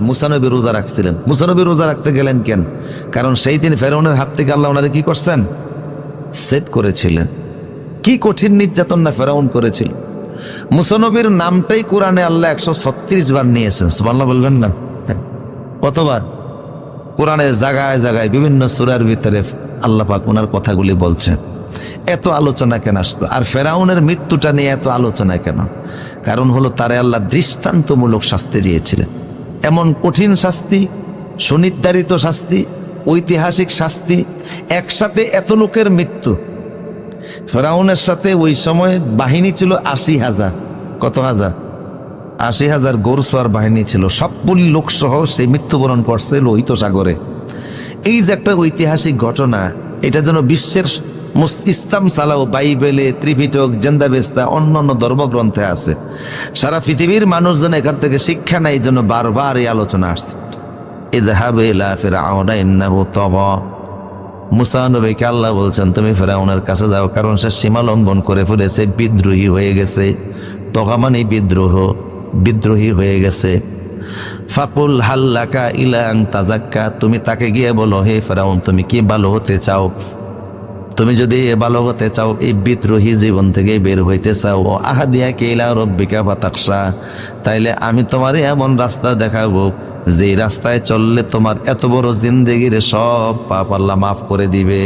মুসা নবী রোজা রাখছিলেন। মুসা নবী রোজা রাখতে গেলেন কেন? কারণ সেই দিন ফেরাউনের হাত থেকে আল্লাহ ওনারে কি করছেন? সেভ করেছিলেন। কি কঠিন নির্যাতন না ফেরাউন করেছিল। মুসা নবীর নামটাই কোরআনে আল্লাহ 136 বার নিয়েছেন। সুবহানাল্লাহ বলবেন না? কতবার? কোরআনে জায়গায় জায়গায় বিভিন্ন সূরার ভিতরে আল্লাহ পাক ওনার কথাগুলি বলছেন। এত আলোচনা কেন আসলো? আর ফেরাউনের মৃত্যুটা নিয়ে এত আলোচনা কেন? কারণ হলো তারে আল্লাহ দৃষ্টান্তমূলক শাস্তি দিয়েছিলেন। এমন কঠিন শাস্তি, সুনির্ধারিত শাস্তি, ঐতিহাসিক শাস্তি, একসাথে এত লোকের মৃত্যু। ফেরাউনের সাথে ওই সময় বাহিনী ছিল 80,000। কত হাজার? 80,000 গোরসোয়ার বাহিনী ছিল। সবগুলি লোকসহ সেই মৃত্যুবরণ করছে লোহিত সাগরে। এই যে একটা ঐতিহাসিক ঘটনা, এটা যেন বিশ্বের ইসলাম সালাও, বাইবেলে, ত্রিপিটক, জেন্দাবেস্তা, অন্যান্য ধর্মগ্রন্থে আছে। সারা পৃথিবীর মানুষ যেন এখান থেকে শিক্ষা নেয়, এই জন্য বারবার এই আলোচনা আসছে। ইযহাব ইলা ফিরআউনা ইন্নাহু তাগা। মুসা নবীকে আল্লাহ বলছেন তুমি ফেরাউনের কাছে যাও, কারণ সে সীমা লঙ্ঘন করে ফেলেছে, বিদ্রোহী হয়ে গেছে। তগা মানে বিদ্রোহ, বিদ্রোহী হয়ে গেছে। ফাকুল হাল্লাকা ইলা আন তাজাক্কা, তুমি তাকে গিয়ে বলো, হে ফেরাউন তুমি কি ভালো হতে চাও? তুমি যদি ভালো হতে চাও, এই বিদ্রোহী জীবন থেকে বের হইতে চাও, আহাদিয়াকা ইলা রাব্বিকা ফাতাখশা, তাইলে আমি তোমার এমন রাস্তা দেখাবো যে রাস্তায় চললে তোমার এত বড় জিন্দেগির সব পাপ আল্লাহ মাফ করে দিবে।